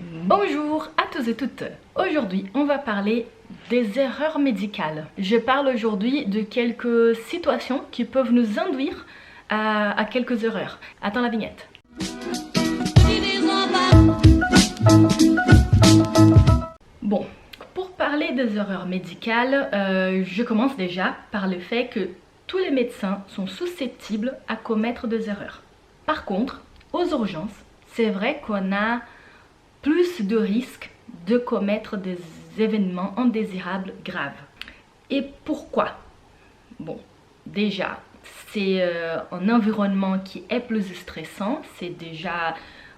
Bonjour à tous et toutes. Aujourd'hui, on va parler des erreurs médicales. Je parle aujourd'hui de quelques situations qui peuvent nous induire à quelques erreurs. Attends la vignette. Bon, pour parler des erreurs médicales, je commence déjà par le fait que tous les médecins sont susceptibles à commettre des erreurs. Par contre, aux urgences, c'est vrai qu'on a plus de risques de commettre des événements indésirables graves. Et pourquoi? Bon, déjà, c'est un environnement qui est plus stressant, c'est déjà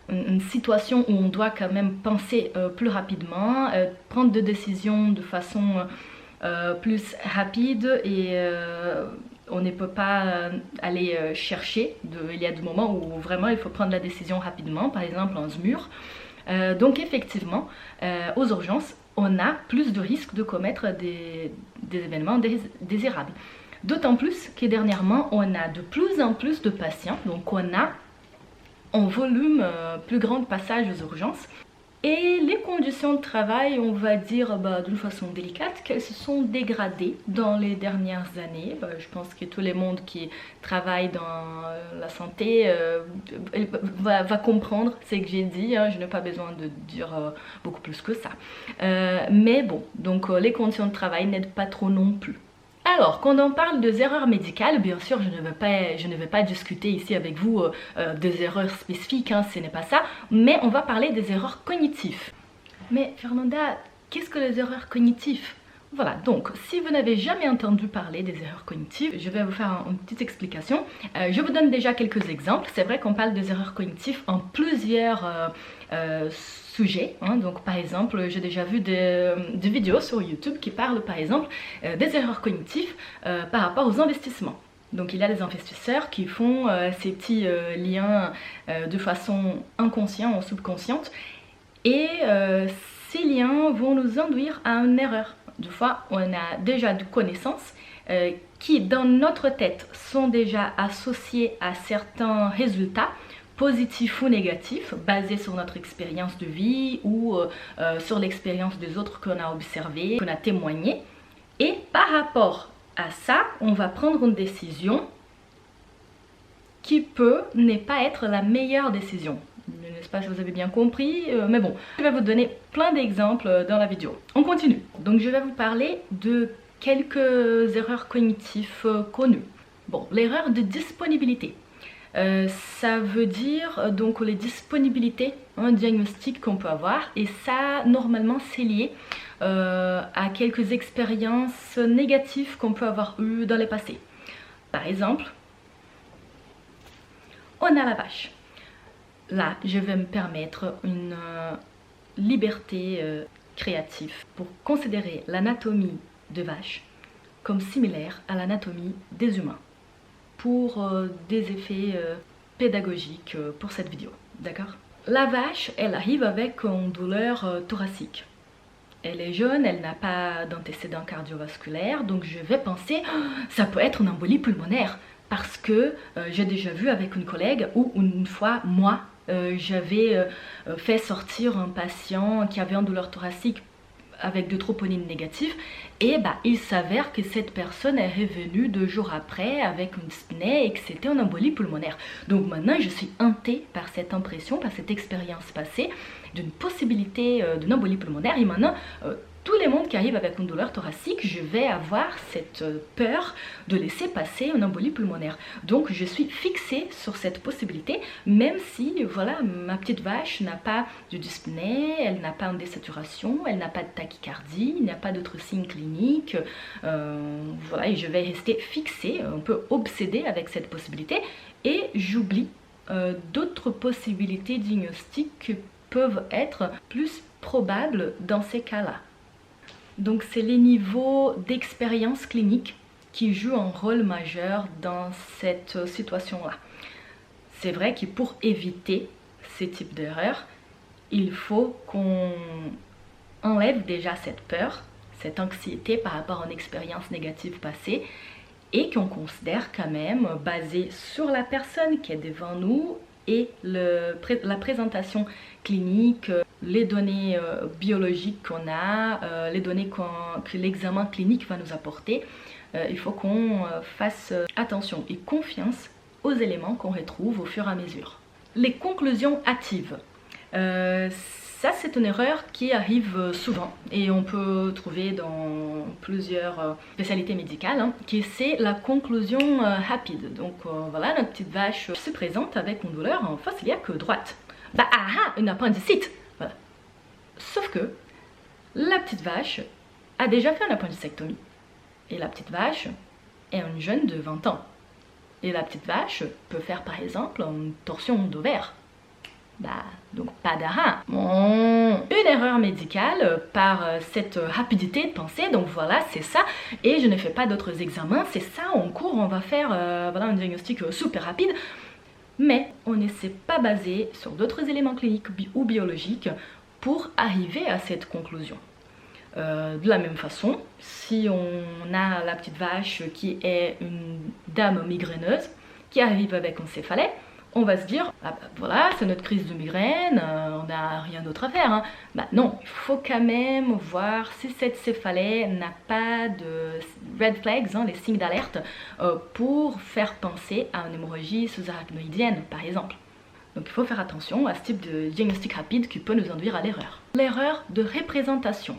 une situation où on doit quand même penser plus rapidement, prendre des décisions de façon plus rapide et on ne peut pas aller chercher. Il y a des moments où vraiment il faut prendre la décision rapidement, par exemple en SMUR. Donc effectivement, aux urgences, on a plus de risques de commettre des événements désirables. D'autant plus que dernièrement, on a de plus en plus de patients, donc on a en volume plus grand de passages aux urgences. Et les conditions de travail, on va dire d'une façon délicate, qu'elles se sont dégradées dans les dernières années. Je pense que tout le monde qui travaille dans la santé va comprendre ce que j'ai dit. Je n'ai pas besoin de dire beaucoup plus que ça. Mais bon, donc les conditions de travail n'aident pas trop non plus. Alors, quand on parle des erreurs médicales, bien sûr, je ne vais pas discuter ici avec vous des erreurs spécifiques, ce n'est pas ça, mais on va parler des erreurs cognitives. Mais Fernanda, qu'est-ce que les erreurs cognitives? Voilà, donc si vous n'avez jamais entendu parler des erreurs cognitives, je vais vous faire une petite explication. Je vous donne déjà quelques exemples. C'est vrai qu'on parle des erreurs cognitives en plusieurs sujets. Donc par exemple, j'ai déjà vu des vidéos sur YouTube qui parlent par exemple des erreurs cognitives par rapport aux investissements. Donc il y a des investisseurs qui font ces petits liens de façon inconsciente ou subconsciente et ces liens vont nous induire à une erreur. Des fois, on a déjà des connaissances qui, dans notre tête, sont déjà associées à certains résultats, positifs ou négatifs, basés sur notre expérience de vie ou sur l'expérience des autres qu'on a observé, qu'on a témoigné. Et par rapport à ça, on va prendre une décision qui peut ne pas être la meilleure décision. N'est-ce pas si vous avez bien compris, mais bon, je vais vous donner plein d'exemples dans la vidéo. On continue. Donc je vais vous parler de quelques erreurs cognitives connues. Bon, l'erreur de disponibilité. Ça veut dire donc les disponibilités, un diagnostic qu'on peut avoir, et ça normalement c'est lié à quelques expériences négatives qu'on peut avoir eues dans le passé. Par exemple, on a la vache. Là, je vais me permettre une liberté créative pour considérer l'anatomie de vache comme similaire à l'anatomie des humains pour des effets pédagogiques pour cette vidéo, d'accord? La vache, elle arrive avec une douleur thoracique. Elle est jeune, elle n'a pas d'antécédent cardiovasculaire, donc je vais penser ça peut être une embolie pulmonaire parce que j'ai déjà vu avec une collègue où une fois, moi, j'avais fait sortir un patient qui avait une douleur thoracique avec de troponines négatives et il s'avère que cette personne est revenue 2 jours après avec une dyspnée et que c'était une embolie pulmonaire. Donc maintenant je suis hantée par cette impression, par cette expérience passée d'une possibilité d'une embolie pulmonaire et maintenant tous les mondes qui arrivent avec une douleur thoracique, je vais avoir cette peur de laisser passer une embolie pulmonaire. Donc je suis fixée sur cette possibilité, même si voilà, ma petite vache n'a pas de dyspnée, elle n'a pas de désaturation, elle n'a pas de tachycardie, il n'y a pas d'autres signes cliniques. Voilà, et je vais rester fixée, un peu obsédée avec cette possibilité, et j'oublie d'autres possibilités diagnostiques qui peuvent être plus probables dans ces cas-là. Donc c'est les niveaux d'expérience clinique qui jouent un rôle majeur dans cette situation-là. C'est vrai que pour éviter ces types d'erreurs, il faut qu'on enlève déjà cette peur, cette anxiété par rapport à une expérience négative passée et qu'on considère quand même, basé sur la personne qui est devant nous, et la présentation clinique, les données biologiques qu'on a, les données que l'examen clinique va nous apporter. Il faut qu'on fasse attention et confiance aux éléments qu'on retrouve au fur et à mesure. Les conclusions hâtives. Ça, c'est une erreur qui arrive souvent et on peut trouver dans plusieurs spécialités médicales, hein, qui c'est la conclusion rapide. Donc voilà, notre petite vache se présente avec une douleur en face iliaque droite. Bah une appendicite. Voilà. Sauf que la petite vache a déjà fait une appendicectomie. Et la petite vache est une jeune de 20 ans. Et la petite vache peut faire par exemple une torsion d'ovaire. Donc pas d'AHA. Une erreur médicale par cette rapidité de pensée, donc voilà, c'est ça. Et je ne fais pas d'autres examens, c'est ça, en cours, on va faire voilà, un diagnostic super rapide. Mais on ne s'est pas basé sur d'autres éléments cliniques ou biologiques pour arriver à cette conclusion. De la même façon, si on a la petite vache qui est une dame migraineuse qui arrive avec une céphalée, on va se dire, voilà, c'est notre crise de migraine, on n'a rien d'autre à faire. Hein. Non, il faut quand même voir si cette céphalée n'a pas de red flags, hein, les signes d'alerte, pour faire penser à une hémorragie sous-arachnoïdienne, par exemple. Donc il faut faire attention à ce type de diagnostic rapide qui peut nous induire à l'erreur. L'erreur de représentation.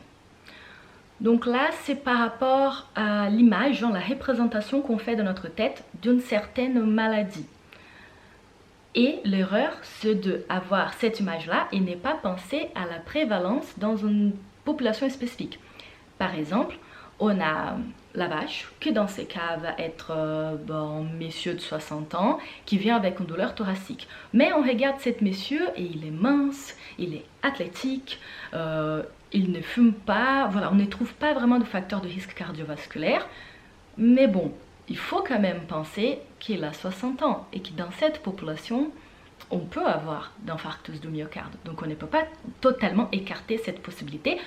Donc là, c'est par rapport à l'image, la représentation qu'on fait de notre tête d'une certaine maladie. Et l'erreur, c'est d'avoir cette image-là et ne pas penser à la prévalence dans une population spécifique. Par exemple, on a la vache, qui dans ces cas va être un monsieur de 60 ans, qui vient avec une douleur thoracique. Mais on regarde cet monsieur et il est mince, il est athlétique, il ne fume pas, voilà, on ne trouve pas vraiment de facteur de risque cardiovasculaire. Mais bon, il faut quand même penser qu'il a 60 ans et que dans cette population, on peut avoir d'infarctus du myocarde. Donc on ne peut pas totalement écarter cette possibilité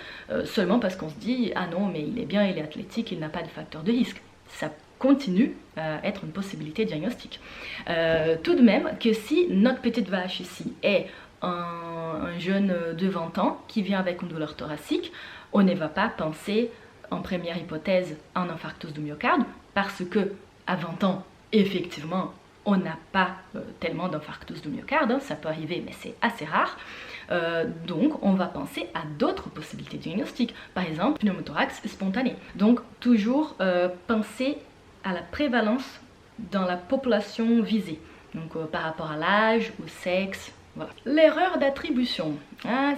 seulement parce qu'on se dit « Ah non, mais il est bien, il est athlétique, il n'a pas de facteur de risque ». Ça continue à être une possibilité diagnostique. Tout de même que si notre petite vache ici est un jeune de 20 ans qui vient avec une douleur thoracique, on ne va pas penser en première hypothèse un infarctus du myocarde parce que à 20 ans, effectivement, on n'a pas tellement d'infarctus du myocarde, hein, ça peut arriver mais c'est assez rare. Donc on va penser à d'autres possibilités diagnostiques, par exemple pneumothorax spontané. Donc toujours penser à la prévalence dans la population visée, donc par rapport à l'âge, au sexe. Voilà. L'erreur d'attribution,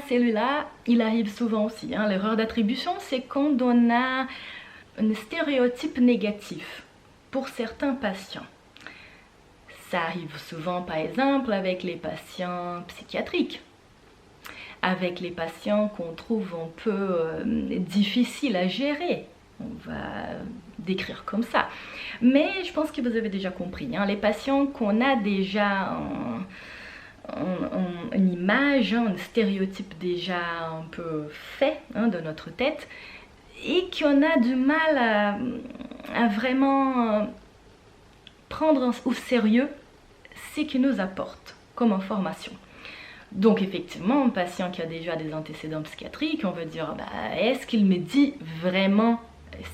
celui-là, il arrive souvent aussi. Hein. L'erreur d'attribution, c'est quand on a un stéréotype négatif pour certains patients. Ça arrive souvent, par exemple, avec les patients psychiatriques, avec les patients qu'on trouve un peu difficiles à gérer. On va décrire comme ça. Mais je pense que vous avez déjà compris, hein, les patients qu'on a déjà une image, un stéréotype déjà un peu fait de notre tête et qu'on a du mal à vraiment prendre au sérieux ce qu'il nous apporte comme information. Donc effectivement, un patient qui a déjà des antécédents psychiatriques, on va dire est-ce qu'il me dit vraiment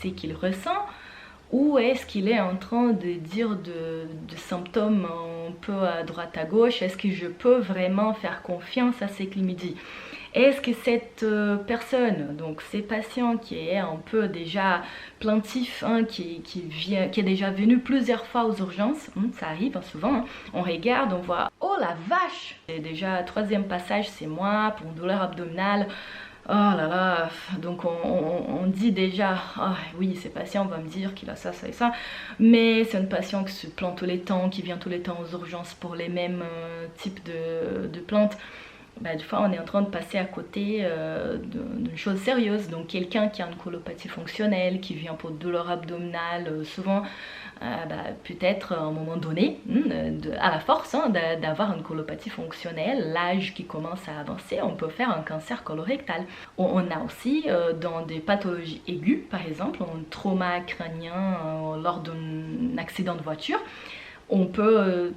ce qu'il ressent ou est-ce qu'il est en train de dire de symptômes un peu à droite à gauche? Est-ce que je peux vraiment faire confiance à ce qu'il me dit? Est-ce que cette personne, donc ces patients qui est un peu déjà plaintif, hein, qui est déjà venu plusieurs fois aux urgences, ça arrive souvent, hein, on regarde, on voit « Oh la vache !» Et déjà, troisième passage, c'est moi, pour une douleur abdominale. Oh là là, donc on dit déjà, ah oui, ce patient va me dire qu'il a ça, ça et ça, mais c'est une patient qui se plaint tous les temps, qui vient tous les temps aux urgences pour les mêmes types de plaintes. Des fois on est en train de passer à côté d'une chose sérieuse. Donc quelqu'un qui a une colopathie fonctionnelle, qui vient pour douleur abdominale, souvent peut-être à un moment donné, à la force d'avoir une colopathie fonctionnelle, l'âge qui commence à avancer, on peut faire un cancer colorectal. On a aussi dans des pathologies aiguës, par exemple un trauma crânien lors d'un accident de voiture, on peut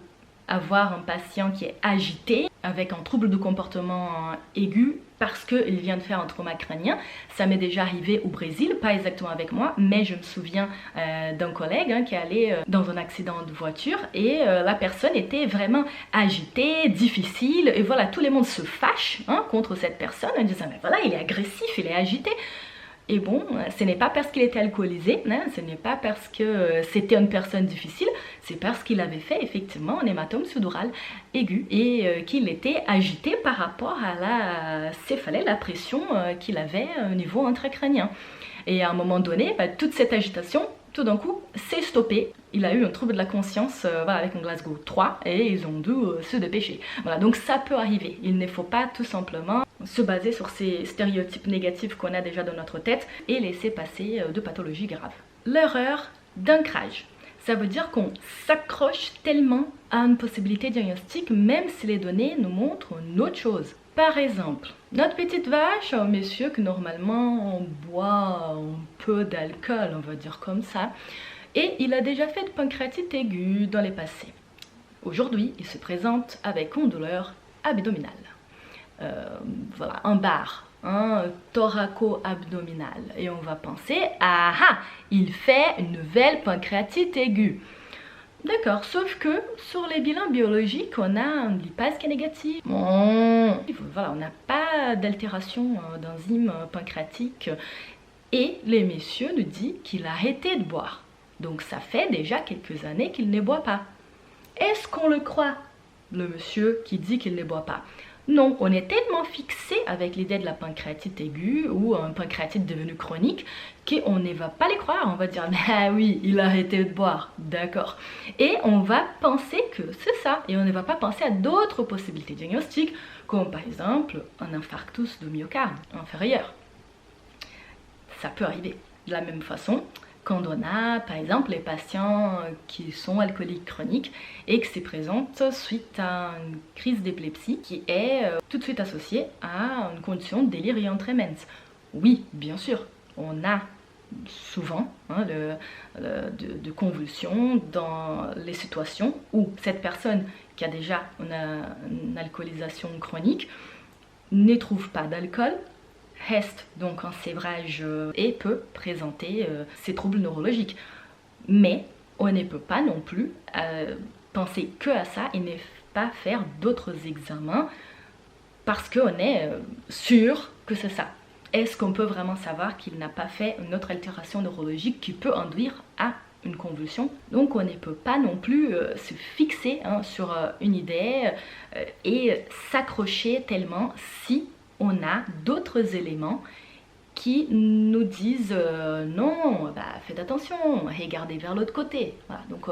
avoir un patient qui est agité, avec un trouble de comportement aigu, parce qu'il vient de faire un trauma crânien. Ça m'est déjà arrivé au Brésil, pas exactement avec moi, mais je me souviens d'un collègue qui est allé dans un accident de voiture et la personne était vraiment agitée, difficile, et voilà, tout le monde se fâche contre cette personne en disant mais voilà, il est agressif, il est agité. Et bon, ce n'est pas parce qu'il était alcoolisé, ce n'est pas parce que c'était une personne difficile, c'est parce qu'il avait fait effectivement un hématome sous-dural aigu et qu'il était agité par rapport à la céphalée, la pression qu'il avait au niveau intracrânien. Et à un moment donné, toute cette agitation, tout d'un coup, s'est stoppée. Il a eu un trouble de la conscience voilà, avec un Glasgow 3 et ils ont dû se dépêcher. Voilà, donc ça peut arriver. Il ne faut pas tout simplement se baser sur ces stéréotypes négatifs qu'on a déjà dans notre tête et laisser passer de pathologies graves. L'erreur d'ancrage. Ça veut dire qu'on s'accroche tellement à une possibilité diagnostique même si les données nous montrent une autre chose. Par exemple, notre petite vache, messieurs, que normalement on boit un peu d'alcool, on va dire comme ça, et il a déjà fait de pancréatite aiguë dans les passés. Aujourd'hui, il se présente avec une douleur abdominale. Voilà, un bar, thoraco-abdominal. Et on va penser, ah ah, il fait une nouvelle pancréatite aiguë. D'accord, sauf que sur les bilans biologiques, on a un lipase qui est négatif. Voilà, on n'a pas d'altération d'enzymes pancréatiques. Et les messieurs nous disent qu'il a arrêté de boire. Donc ça fait déjà quelques années qu'il ne boit pas. Est-ce qu'on le croit, le monsieur qui dit qu'il ne boit pas? Non, on est tellement fixé avec l'idée de la pancréatite aiguë ou un pancréatite devenu chronique qu'on ne va pas les croire. On va dire, ah oui, il a arrêté de boire, d'accord. Et on va penser que c'est ça. Et on ne va pas penser à d'autres possibilités diagnostiques, comme par exemple un infarctus de myocarde inférieur. Ça peut arriver. De la même façon, quand on a par exemple les patients qui sont alcooliques chroniques et que c'est présente suite à une crise d'épilepsie qui est tout de suite associée à une condition de delirium tremens. Oui, bien sûr, on a souvent de convulsions dans les situations où cette personne qui a déjà une alcoolisation chronique ne trouve pas d'alcool, reste donc en sévrage et peut présenter ces troubles neurologiques. Mais on ne peut pas non plus penser que à ça et ne pas faire d'autres examens parce qu'on est sûr que c'est ça. Est-ce qu'on peut vraiment savoir qu'il n'a pas fait une autre altération neurologique qui peut induire à une convulsion? Donc on ne peut pas non plus se fixer sur une idée et s'accrocher tellement si on a d'autres éléments qui nous disent non, faites attention, regardez vers l'autre côté. Voilà, donc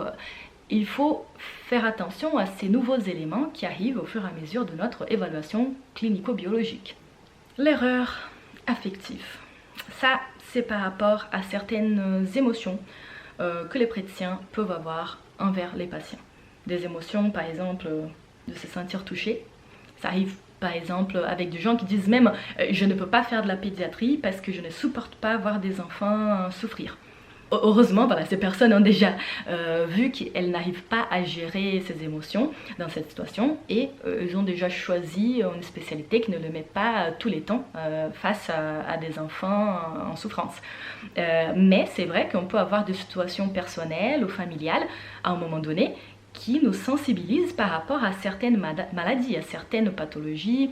il faut faire attention à ces nouveaux éléments qui arrivent au fur et à mesure de notre évaluation clinico-biologique. L'erreur affective. Ça, c'est par rapport à certaines émotions que les praticiens peuvent avoir envers les patients. Des émotions, par exemple, de se sentir touché. Ça arrive par exemple avec des gens qui disent même je ne peux pas faire de la pédiatrie parce que je ne supporte pas voir des enfants souffrir. Heureusement, voilà, ces personnes ont déjà vu qu'elles n'arrivent pas à gérer ces émotions dans cette situation et ils ont déjà choisi une spécialité qui ne le met pas tous les temps face à des enfants en souffrance. Mais c'est vrai qu'on peut avoir des situations personnelles ou familiales à un moment donné qui nous sensibilisent par rapport à certaines maladies, à certaines pathologies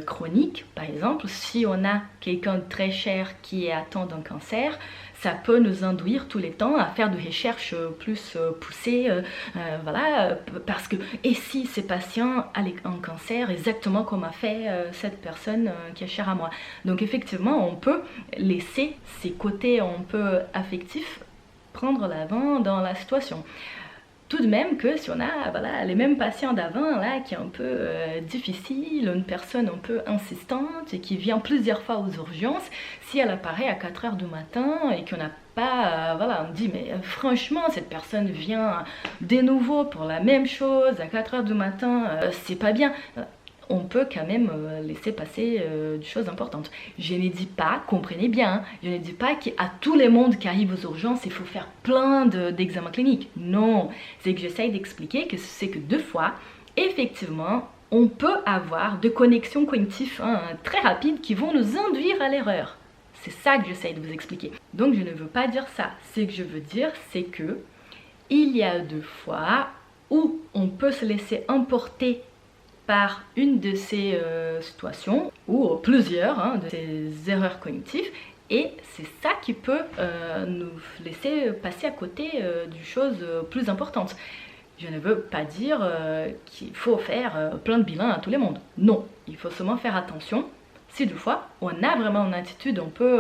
chroniques. Par exemple, si on a quelqu'un de très cher qui est atteint d'un cancer, ça peut nous induire tous les temps à faire des recherches plus poussées, voilà, parce que, et si ces patients a un cancer exactement comme a fait cette personne qui est chère à moi. Donc effectivement, on peut laisser ces côtés un peu affectifs prendre l'avant dans la situation. Tout de même que si on a voilà, les mêmes patients d'avant là qui est un peu difficile, une personne un peu insistante et qui vient plusieurs fois aux urgences, si elle apparaît à 4 h du matin et qu'on n'a pas, voilà, on dit mais franchement cette personne vient de nouveau pour la même chose à 4 h du matin, c'est pas bien. on peut quand même laisser passer des choses importantes. Je ne dis pas, comprenez bien, hein, je ne dis pas qu'à tous les mondes qui arrivent aux urgences, il faut faire plein d'examens cliniques. Non, c'est que j'essaye d'expliquer que c'est que deux fois, effectivement, on peut avoir de connexions cognitives très rapides qui vont nous induire à l'erreur. C'est ça que j'essaye de vous expliquer. Donc je ne veux pas dire ça. Ce que je veux dire, c'est que il y a deux fois où on peut se laisser emporter par une de ces situations, ou plusieurs de ces erreurs cognitives, et c'est ça qui peut nous laisser passer à côté de choses plus importantes. Je ne veux pas dire qu'il faut faire plein de bilans à tous les mondes. Non, il faut seulement faire attention. Si deux fois, on a vraiment une attitude un peu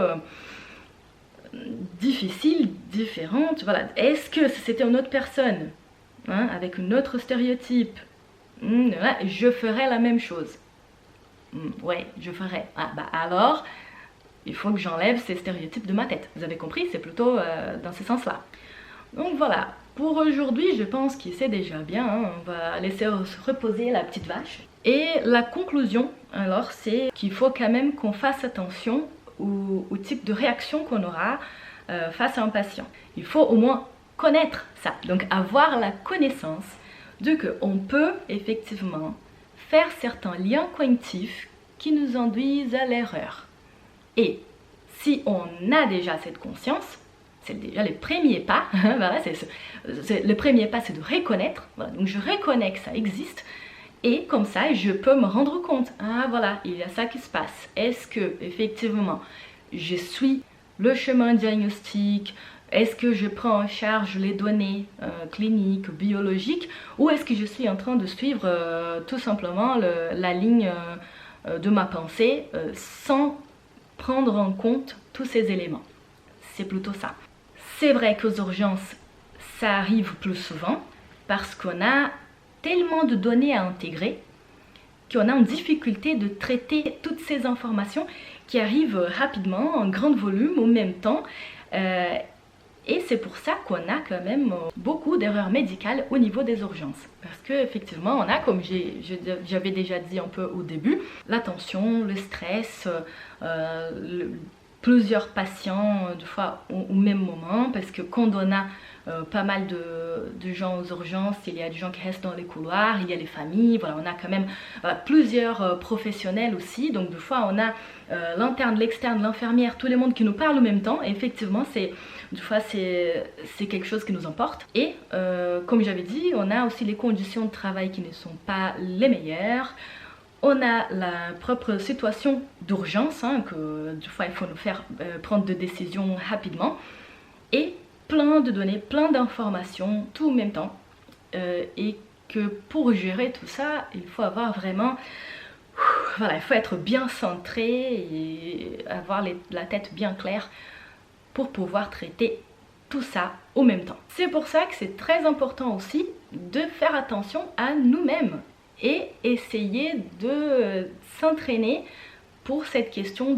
difficile, différente, voilà. Est-ce que si c'était une autre personne, avec une autre stéréotype, je ferais la même chose? Ouais, je ferais. Ah, bah alors, il faut que j'enlève ces stéréotypes de ma tête. Vous avez compris? C'est plutôt dans ce sens-là. Donc voilà, pour aujourd'hui, je pense que c'est déjà bien. On va laisser se reposer la petite vache. Et la conclusion, alors, c'est qu'il faut quand même qu'on fasse attention au type de réaction qu'on aura face à un patient. Il faut au moins connaître ça, donc avoir la connaissance de qu'on peut effectivement faire certains liens cognitifs qui nous induisent à l'erreur. Et si on a déjà cette conscience, c'est déjà le premier pas, voilà, le premier pas, c'est de reconnaître, voilà, donc je reconnais que ça existe, et comme ça, je peux me rendre compte, ah voilà, il y a ça qui se passe. Est-ce que, effectivement, je suis le chemin diagnostique? Est-ce que je prends en charge les données cliniques, biologiques? Ou est-ce que je suis en train de suivre tout simplement la ligne de ma pensée sans prendre en compte tous ces éléments? C'est plutôt ça. C'est vrai qu'aux urgences, ça arrive plus souvent parce qu'on a tellement de données à intégrer qu'on a une difficulté de traiter toutes ces informations qui arrivent rapidement, en grand volume, au même temps. Et c'est pour ça qu'on a quand même beaucoup d'erreurs médicales au niveau des urgences. Parce qu'effectivement, on a, comme j'avais déjà dit un peu au début, la tension, le stress, plusieurs patients, des fois au même moment, parce que quand on a pas mal de gens aux urgences, il y a des gens qui restent dans les couloirs, il y a les familles, voilà, on a quand même plusieurs professionnels aussi, donc des fois on a l'interne, l'externe, l'infirmière, tout le monde qui nous parle en même temps, et effectivement des fois c'est quelque chose qui nous emporte. Et comme j'avais dit, on a aussi les conditions de travail qui ne sont pas les meilleures. On a la propre situation d'urgence, que des fois il faut nous faire prendre des décisions rapidement. Et plein de données, plein d'informations, tout en même temps. Et que pour gérer tout ça, il faut avoir vraiment... Voilà, il faut être bien centré et avoir la tête bien claire pour pouvoir traiter tout ça au même temps. C'est pour ça que c'est très important aussi de faire attention à nous-mêmes et essayer de s'entraîner pour cette question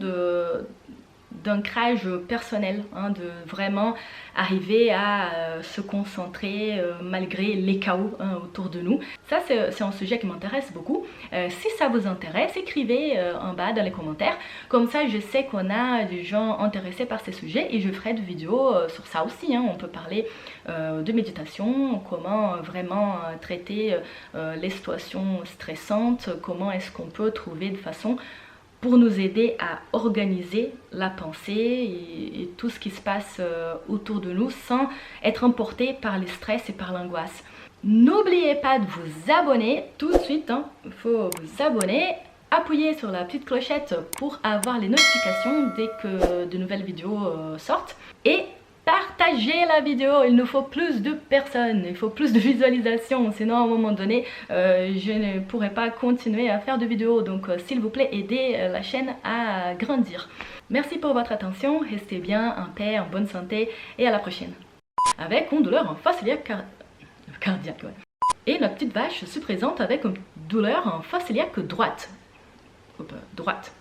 d'ancrage personnel, de vraiment arriver à se concentrer malgré les chaos autour de nous. Ça c'est un sujet qui m'intéresse beaucoup. Si ça vous intéresse, écrivez en bas dans les commentaires, comme ça je sais qu'on a des gens intéressés par ces sujets et je ferai des vidéos sur ça aussi. On peut parler de méditation, comment vraiment traiter les situations stressantes, comment est-ce qu'on peut trouver de façon pour nous aider à organiser la pensée et tout ce qui se passe autour de nous sans être emporté par le stress et par l'angoisse. N'oubliez pas de vous abonner tout de suite, il faut vous abonner, appuyez sur la petite clochette pour avoir les notifications dès que de nouvelles vidéos sortent et partagez la vidéo, il nous faut plus de personnes, il faut plus de visualisations, sinon à un moment donné je ne pourrai pas continuer à faire de vidéos, donc s'il vous plaît aidez la chaîne à grandir. Merci pour votre attention, restez bien, en paix, en bonne santé et à la prochaine. Avec une douleur en fosse iliaque cardiaque. Ouais. Et notre petite vache se présente avec une douleur en fosse iliaque droite. Droite.